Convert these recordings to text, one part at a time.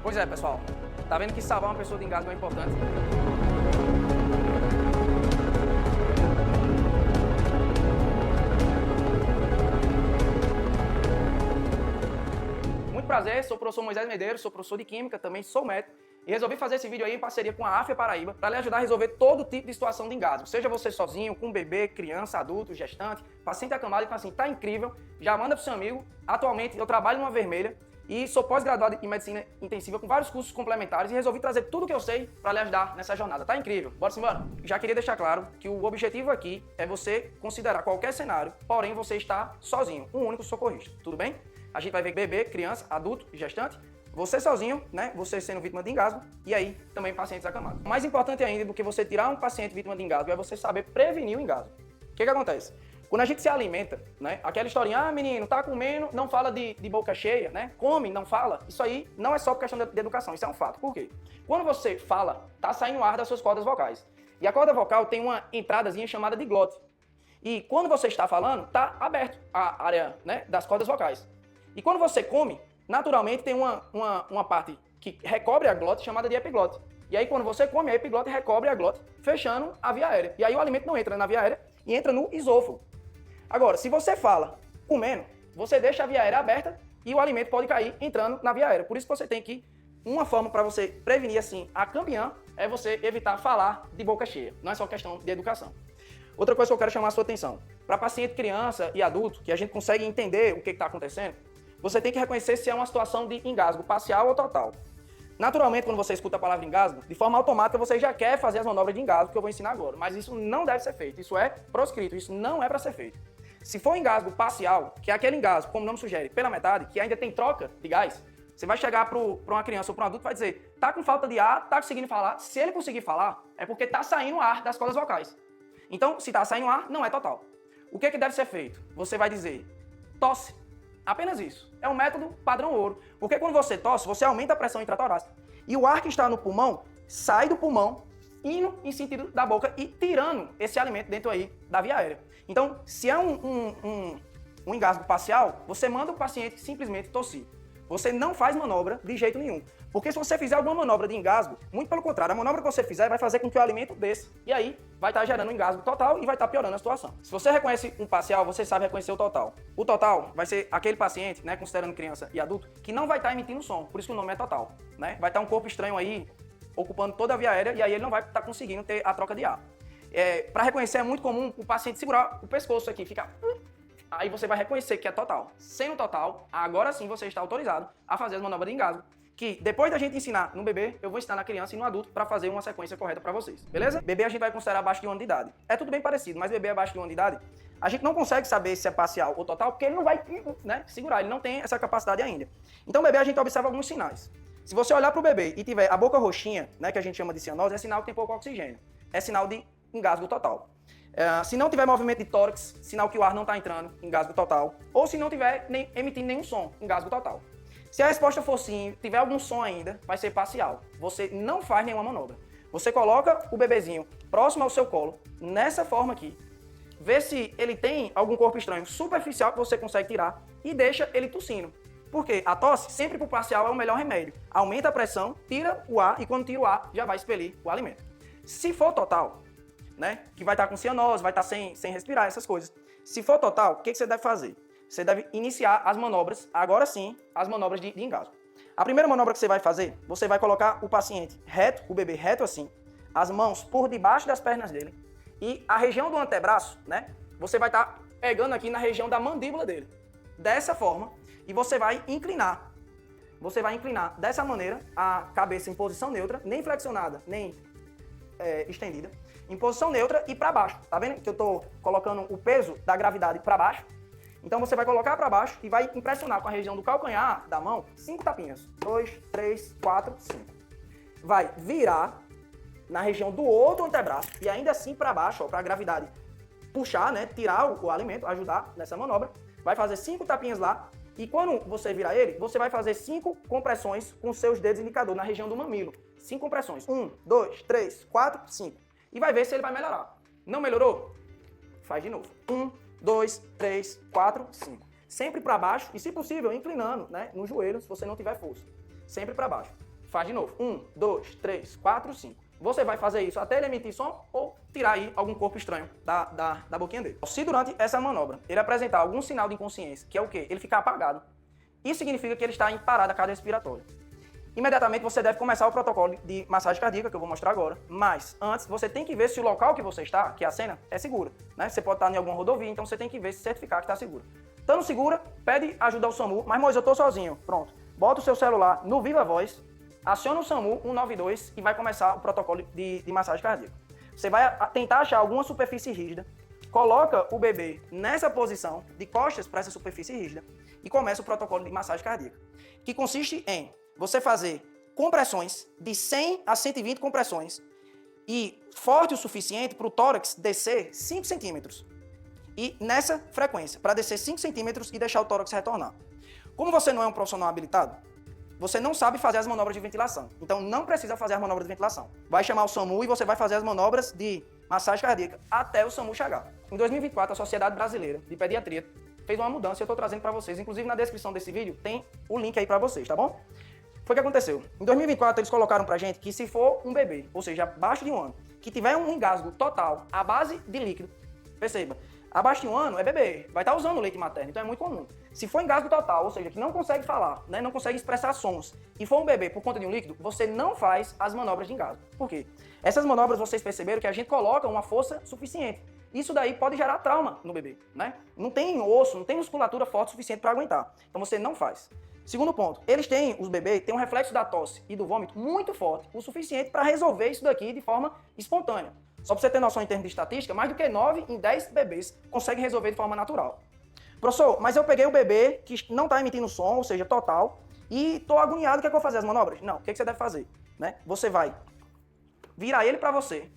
Pois é, pessoal. Tá vendo que salvar uma pessoa de engasgo é importante? Muito prazer, sou o professor Moisés Medeiros, sou professor de Química, também sou médico. E resolvi fazer esse vídeo aí em parceria com a AFIA Paraíba para lhe ajudar a resolver todo tipo de situação de engasgo. Seja você sozinho, com bebê, criança, adulto, gestante, paciente acamado e fala assim, tá incrível, já manda pro seu amigo. Atualmente eu trabalho numa Vermelha e sou pós-graduado em Medicina Intensiva com vários cursos complementares e resolvi trazer tudo o que eu sei para lhe ajudar nessa jornada. Tá incrível? Bora embora? Já queria deixar claro que o objetivo aqui é você considerar qualquer cenário, porém você está sozinho, um único socorrista. Tudo bem? A gente vai ver bebê, criança, adulto, gestante, você sozinho, né? Você sendo vítima de engasgo e aí também pacientes acamados. Mais importante ainda do que você tirar um paciente vítima de engasgo é você saber prevenir o engasgo. O que acontece? Quando a gente se alimenta, né? Aquela historinha, ah, menino, tá comendo, não fala de boca cheia, né? Come, não fala. Isso aí não é só por questão de educação, isso é um fato. Por quê? Quando você fala, tá saindo ar das suas cordas vocais. E a corda vocal tem uma entradazinha chamada de glote. E quando você está falando, tá aberto a área, né, das cordas vocais. E quando você come, naturalmente tem uma parte que recobre a glote chamada de epiglote. E aí quando você come, a epiglote recobre a glote, fechando a via aérea. E aí o alimento não entra na via aérea e entra no esôfago. Agora, se você fala comendo, você deixa a via aérea aberta e o alimento pode cair entrando na via aérea. Por isso que você tem que, uma forma para você prevenir assim a campeã é você evitar falar de boca cheia. Não é só questão de educação. Outra coisa que eu quero chamar a sua atenção. Para paciente, criança e adulto, que a gente consegue entender o que está acontecendo, você tem que reconhecer se é uma situação de engasgo parcial ou total. Naturalmente, quando você escuta a palavra engasgo, de forma automática você já quer fazer as manobras de engasgo que eu vou ensinar agora. Mas isso não deve ser feito, isso é proscrito, isso não é para ser feito. Se for engasgo parcial, que é aquele engasgo, como o nome sugere, pela metade, que ainda tem troca de gás, você vai chegar para uma criança ou para um adulto e vai dizer, tá com falta de ar, tá conseguindo falar. Se ele conseguir falar, é porque tá saindo ar das cordas vocais. Então, se tá saindo ar, não é total. O que deve ser feito? Você vai dizer, tosse. Apenas isso. É um método padrão ouro. Porque quando você tosse, você aumenta a pressão intratorácica. E o ar que está no pulmão sai do pulmão, indo em sentido da boca e tirando esse alimento dentro aí da via aérea. Então, se é um engasgo parcial, você manda o paciente simplesmente tossir. Você não faz manobra de jeito nenhum. Porque se você fizer alguma manobra de engasgo, muito pelo contrário, a manobra que você fizer vai fazer com que o alimento desça. E aí vai estar gerando um engasgo total e vai estar piorando a situação. Se você reconhece um parcial, você sabe reconhecer o total. O total vai ser aquele paciente, né, considerando criança e adulto, que não vai estar emitindo som. Por isso que o nome é total. Né? Vai estar um corpo estranho aí, ocupando toda a via aérea, e aí ele não vai estar conseguindo ter a troca de ar. Para reconhecer é muito comum o paciente segurar o pescoço aqui, ficar... Aí você vai reconhecer que é total. Sendo total, agora sim você está autorizado a fazer as manobras de engasgo. Que depois da gente ensinar no bebê, eu vou ensinar na criança e no adulto para fazer uma sequência correta para vocês. Beleza? Bebê a gente vai considerar abaixo de 1 ano de idade. É tudo bem parecido, mas bebê abaixo de 1 ano de idade, a gente não consegue saber se é parcial ou total, porque ele não vai, né, segurar, ele não tem essa capacidade ainda. Então bebê a gente observa alguns sinais. Se você olhar para o bebê e tiver a boca roxinha, né, que a gente chama de cianose, é sinal que tem pouco oxigênio. É sinal de engasgo total. Se não tiver movimento de tórax, sinal que o ar não está entrando, engasgo total. Ou se não tiver emitindo nenhum som, engasgo total. Se a resposta for sim, tiver algum som ainda, vai ser parcial. Você não faz nenhuma manobra. Você coloca o bebezinho próximo ao seu colo, nessa forma aqui. Vê se ele tem algum corpo estranho superficial que você consegue tirar e deixa ele tossindo. Porque a tosse, sempre para o parcial, é o melhor remédio. Aumenta a pressão, tira o ar e quando tira o ar, já vai expelir o alimento. Se for total, né, que vai estar com cianose, vai estar sem respirar, essas coisas. Se for total, o que você deve fazer? Você deve iniciar as manobras, agora sim, as manobras de engasgo. A primeira manobra que você vai fazer, você vai colocar o paciente reto, o bebê reto assim, as mãos por debaixo das pernas dele e a região do antebraço, né, você vai estar pegando aqui na região da mandíbula dele. Dessa forma, e você vai inclinar. Você vai inclinar dessa maneira a cabeça em posição neutra, nem flexionada, nem estendida, em posição neutra e para baixo. Tá vendo que eu estou colocando o peso da gravidade para baixo? Então você vai colocar para baixo e vai impressionar com a região do calcanhar da mão 5 tapinhas. 2, 3, 4, 5. Vai virar na região do outro antebraço e ainda assim para baixo, para a gravidade puxar, né, tirar o alimento, ajudar nessa manobra. Vai fazer 5 tapinhas lá e quando você virar ele, você vai fazer 5 compressões com seus dedos indicador na região do mamilo. 5 compressões. 1, 2, 3, 4, 5. E vai ver se ele vai melhorar. Não melhorou? Faz de novo. 1, 2, 3, 4, 5. Sempre para baixo e, se possível, inclinando, né, no joelho, se você não tiver força. Sempre para baixo. Faz de novo. 1, 2, 3, 4, 5. Você vai fazer isso até ele emitir som ou tirar aí algum corpo estranho da boquinha dele. Se durante essa manobra ele apresentar algum sinal de inconsciência, que é o quê? Ele ficar apagado, isso significa que ele está em parada cardiorrespiratória. Imediatamente você deve começar o protocolo de massagem cardíaca, que eu vou mostrar agora. Mas, antes, você tem que ver se o local que você está, que é a cena, é segura. Né? Você pode estar em alguma rodovia, então você tem que ver, se certificar que está segura. Estando segura, pede ajuda ao SAMU. Mas, Moisés, eu estou sozinho. Pronto. Bota o seu celular no Viva Voz, aciona o SAMU 192 e vai começar o protocolo de massagem cardíaca. Você vai tentar achar alguma superfície rígida, coloca o bebê nessa posição, de costas para essa superfície rígida, e começa o protocolo de massagem cardíaca, que consiste em você fazer compressões de 100 a 120 compressões e forte o suficiente para o tórax descer 5 centímetros. E nessa frequência, para descer 5 centímetros e deixar o tórax retornar. Como você não é um profissional habilitado, você não sabe fazer as manobras de ventilação. Então não precisa fazer as manobras de ventilação. Vai chamar o SAMU e você vai fazer as manobras de massagem cardíaca até o SAMU chegar. Em 2024, a Sociedade Brasileira de Pediatria fez uma mudança e eu estou trazendo para vocês. Inclusive na descrição desse vídeo tem o link aí para vocês, tá bom? Foi o que aconteceu. Em 2024, eles colocaram pra gente que se for um bebê, ou seja, abaixo de 1 ano, que tiver um engasgo total à base de líquido, perceba, abaixo de 1 ano é bebê, vai estar usando leite materno, então é muito comum. Se for engasgo total, ou seja, que não consegue falar, né, não consegue expressar sons, e for um bebê por conta de um líquido, você não faz as manobras de engasgo. Por quê? Essas manobras, vocês perceberam que a gente coloca uma força suficiente. Isso daí pode gerar trauma no bebê, né? Não tem osso, não tem musculatura forte o suficiente para aguentar. Então você não faz. Segundo ponto, os bebês têm um reflexo da tosse e do vômito muito forte, o suficiente para resolver isso daqui de forma espontânea. Só para você ter noção em termos de estatística, mais do que 9 em 10 bebês conseguem resolver de forma natural. Professor, mas eu peguei o bebê que não está emitindo som, ou seja, total, e estou agoniado, o que é que eu vou fazer as manobras? Não, o que você deve fazer? Né? Você vai virar ele para você,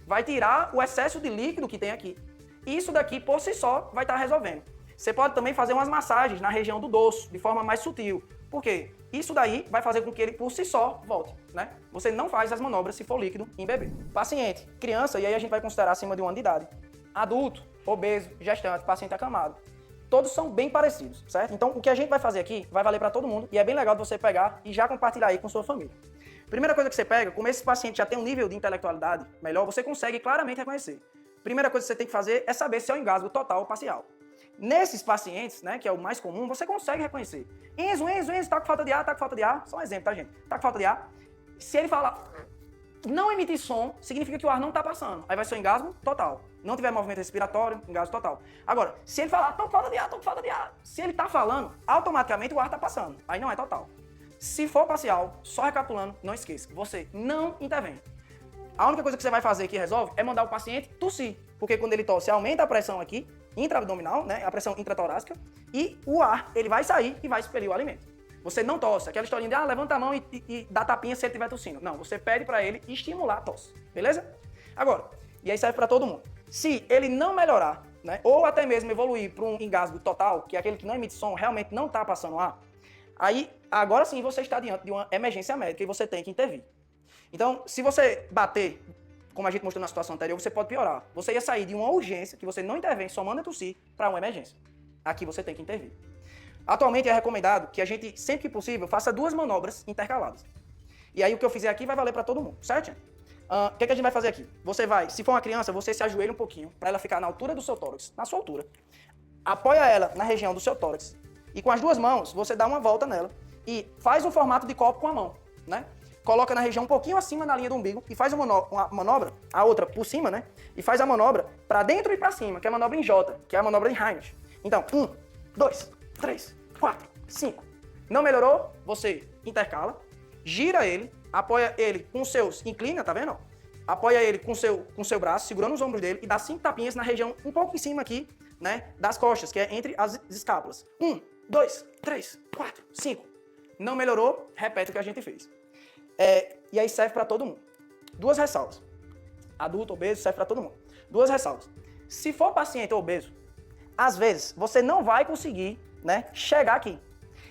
vai tirar o excesso de líquido que tem aqui, e isso daqui, por si só, vai estar resolvendo. Você pode também fazer umas massagens na região do dorso, de forma mais sutil. Por quê? Isso daí vai fazer com que ele, por si só, volte, né? Você não faz as manobras se for líquido em bebê. Paciente, criança, e aí a gente vai considerar acima de 1 ano de idade. Adulto, obeso, gestante, paciente acamado. Todos são bem parecidos, certo? Então, o que a gente vai fazer aqui vai valer para todo mundo e é bem legal de você pegar e já compartilhar aí com sua família. Primeira coisa que você pega, como esse paciente já tem um nível de intelectualidade melhor, você consegue claramente reconhecer. Primeira coisa que você tem que fazer é saber se é um engasgo total ou parcial. Nesses pacientes, né, que é o mais comum, você consegue reconhecer. Enzo, tá com falta de ar, tá com falta de ar. Só um exemplo, tá, gente? Tá com falta de ar. Se ele falar, não emitir som, significa que o ar não tá passando. Aí vai ser um engasgo total. Não tiver movimento respiratório, engasgo total. Agora, se ele falar, tô com falta de ar, tô com falta de ar. Se ele tá falando, automaticamente o ar tá passando. Aí não é total. Se for parcial, só recapitulando, não esqueça, você não intervém. A única coisa que você vai fazer que resolve é mandar o paciente tossir. Porque quando ele tosse, aumenta a pressão aqui, intra-abdominal, né, a pressão intratorácica, e o ar, ele vai sair e vai expelir o alimento. Você não tosse, aquela historinha de, levanta a mão e dá tapinha se ele estiver tossindo. Não, você pede para ele estimular a tosse, beleza? Agora, e aí serve para todo mundo. Se ele não melhorar, né, ou até mesmo evoluir para um engasgo total, que é aquele que não emite som, realmente não está passando ar, aí, agora sim, você está diante de uma emergência médica e você tem que intervir. Então, se você bater, como a gente mostrou na situação anterior, você pode piorar. Você ia sair de uma urgência, que você não intervém, só manda tossir, para uma emergência. Aqui você tem que intervir. Atualmente é recomendado que a gente, sempre que possível, faça 2 manobras intercaladas. E aí o que eu fizer aqui vai valer para todo mundo, certo? O que a gente vai fazer aqui? Você vai, se for uma criança, você se ajoelha um pouquinho, para ela ficar na altura do seu tórax, na sua altura. Apoia ela na região do seu tórax. E com as 2 mãos, você dá uma volta nela e faz um formato de copo com a mão, né? Coloca na região um pouquinho acima na linha do umbigo e faz uma manobra, a outra por cima, né? E faz a manobra para dentro e para cima, que é a manobra em J, que é a manobra em Heimlich. Então, 1, 2, 3, 4, 5. Não melhorou? Você intercala, gira ele, apoia ele com os seus, inclina, tá vendo? Apoia ele com seu braço, segurando os ombros dele e dá 5 tapinhas na região um pouco em cima aqui, né? Das costas, que é entre as escápulas. 1, 2, 3, 4, 5. Não melhorou? Repete o que a gente fez. E aí serve para todo mundo. 2 ressalvas. Adulto, obeso, serve para todo mundo. 2 ressalvas. Se for paciente obeso, às vezes você não vai conseguir, né, chegar aqui.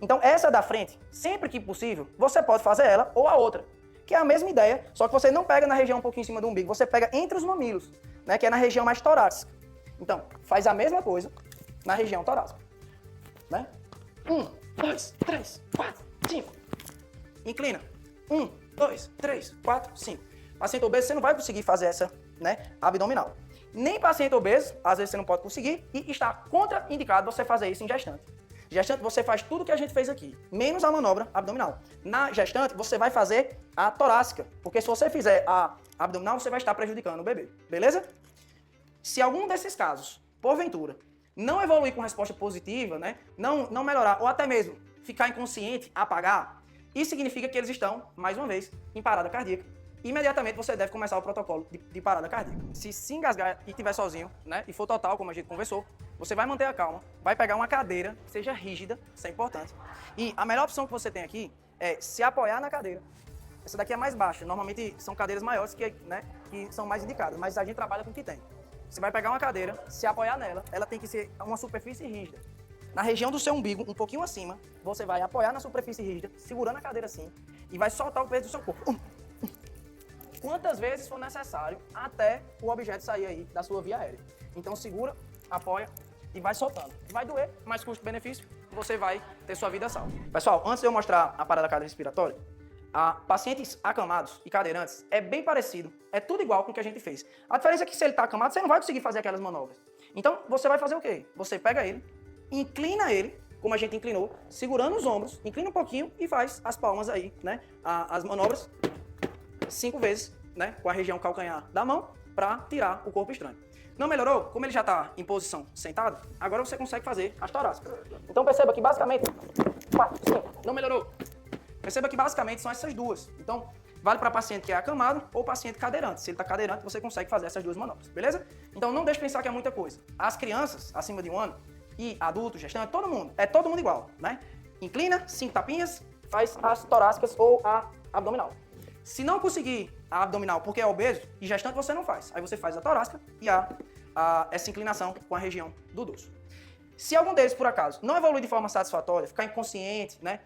Então essa da frente, sempre que possível, você pode fazer ela ou a outra. Que é a mesma ideia, só que você não pega na região um pouquinho em cima do umbigo, você pega entre os mamilos, né, que é na região mais torácica. Então, faz a mesma coisa na região torácica. Né? 1, 2, 3, 4, 5. Inclina. 1, 2, 3, 4, 5. Paciente obeso, você não vai conseguir fazer essa, né, abdominal. Nem paciente obeso, às vezes você não pode conseguir, e está contraindicado você fazer isso em gestante. Gestante, você faz tudo que a gente fez aqui, menos a manobra abdominal. Na gestante, você vai fazer a torácica, porque se você fizer a abdominal, você vai estar prejudicando o bebê, beleza? Se algum desses casos, porventura, não evoluir com resposta positiva, né, não melhorar, ou até mesmo ficar inconsciente, apagar, isso significa que eles estão, mais uma vez, em parada cardíaca. Imediatamente você deve começar o protocolo de parada cardíaca. Se engasgar e estiver sozinho, né, e for total, como a gente conversou, você vai manter a calma, vai pegar uma cadeira que seja rígida, isso é importante. E a melhor opção que você tem aqui é se apoiar na cadeira. Essa daqui é mais baixa, normalmente são cadeiras maiores que são mais indicadas, mas a gente trabalha com o que tem. Você vai pegar uma cadeira, se apoiar nela, ela tem que ser uma superfície rígida. Na região do seu umbigo, um pouquinho acima, você vai apoiar na superfície rígida, segurando a cadeira assim, e vai soltar o peso do seu corpo. Quantas vezes for necessário até o objeto sair aí da sua via aérea. Então segura, apoia e vai soltando. Vai doer, mais custo-benefício, você vai ter sua vida salva. Pessoal, antes de eu mostrar a parada cardiorrespiratória, pacientes acamados e cadeirantes é bem parecido, é tudo igual com o que a gente fez. A diferença é que se ele está acamado, você não vai conseguir fazer aquelas manobras. Então você vai fazer o quê? Você pega ele, inclina ele, como a gente inclinou, segurando os ombros, inclina um pouquinho e faz as palmas aí, né? As manobras 5 vezes, né? Com a região calcanhar da mão, para tirar o corpo estranho. Não melhorou? Como ele já está em posição sentado, agora você consegue fazer as torácicas. Então perceba que basicamente, 4, 5, não melhorou. Perceba que basicamente são essas duas. Então, vale para paciente que é acamado ou paciente cadeirante. Se ele está cadeirante, você consegue fazer essas duas manobras, beleza? Então não deixe pensar que é muita coisa. As crianças acima de 1 ano e adultos, gestantes, todo mundo igual, né? Inclina, 5 tapinhas, faz as torácicas ou a abdominal. Se não conseguir a abdominal porque é obeso e gestante, você não faz. Aí você faz a torácica e essa inclinação com a região do dorso. Se algum deles, por acaso, não evoluir de forma satisfatória, ficar inconsciente, né,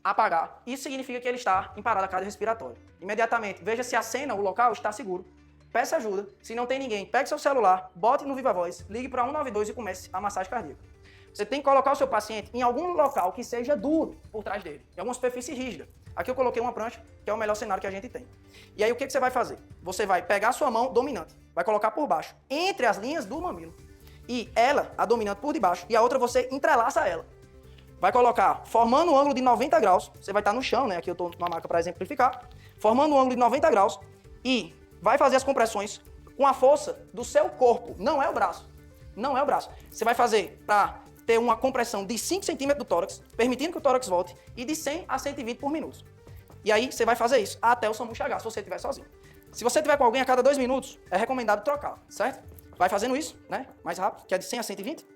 apagar, isso significa que ele está em parada cardiorrespiratória. Imediatamente, veja se a cena, o local está seguro. Peça ajuda. Se não tem ninguém, pegue seu celular, bote no Viva Voz, ligue para 192 e comece a massagem cardíaca. Você tem que colocar o seu paciente em algum local que seja duro por trás dele, em alguma superfície rígida. Aqui eu coloquei uma prancha, que é o melhor cenário que a gente tem. E aí o que você vai fazer? Você vai pegar a sua mão dominante, vai colocar por baixo, entre as linhas do mamilo. E ela, a dominante por debaixo, e a outra você entrelaça ela. Vai colocar, formando um ângulo de 90 graus, você vai estar no chão, né? Aqui eu estou numa maca para exemplificar. Formando um ângulo de 90 graus e vai fazer as compressões com a força do seu corpo, não é o braço. Não é o braço. Você vai fazer para ter uma compressão de 5 centímetros do tórax, permitindo que o tórax volte, e de 100 a 120 por minuto. E aí você vai fazer isso até o SAMU chegar, se você estiver sozinho. Se você estiver com alguém a cada 2 minutos, é recomendado trocar, certo? Vai fazendo isso, né? Mais rápido, que é de 100 a 120.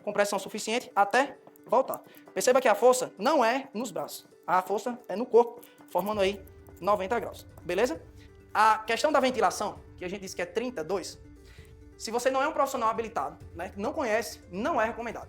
Compressão suficiente até voltar. Perceba que a força não é nos braços. A força é no corpo, formando aí 90 graus. Beleza? A questão da ventilação, que a gente disse que é 32, se você não é um profissional habilitado, né, não conhece, não é recomendado.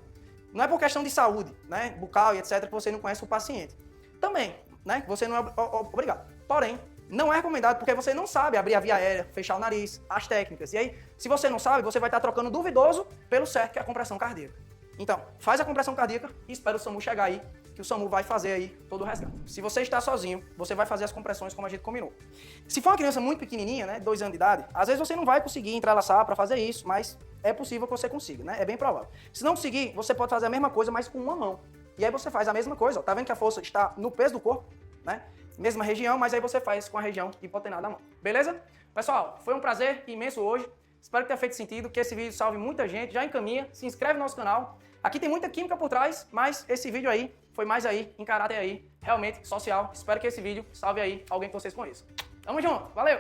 Não é por questão de saúde, né, bucal e etc, que você não conhece o paciente. Também, né, você não é obrigado. Porém, não é recomendado porque você não sabe abrir a via aérea, fechar o nariz, as técnicas. E aí, se você não sabe, você vai estar trocando duvidoso pelo certo, que é a compressão cardíaca. Então, faz a compressão cardíaca e espera o SAMU chegar aí, que o SAMU vai fazer aí todo o resgate. Se você está sozinho, você vai fazer as compressões como a gente combinou. Se for uma criança muito pequenininha, né, 2 anos de idade, às vezes você não vai conseguir entrelaçar para fazer isso, mas é possível que você consiga, né? É bem provável. Se não conseguir, você pode fazer a mesma coisa, mas com uma mão. E aí você faz a mesma coisa, ó. Tá vendo que a força está no peso do corpo, né? Mesma região, mas aí você faz com a região hipotenada da mão. Beleza? Pessoal, foi um prazer imenso hoje. Espero que tenha feito sentido, que esse vídeo salve muita gente. Já encaminha, se inscreve no nosso canal. Aqui tem muita química por trás, mas esse vídeo aí foi mais aí, em caráter aí, realmente social. Espero que esse vídeo salve aí alguém que vocês conheçam. Tamo junto, valeu!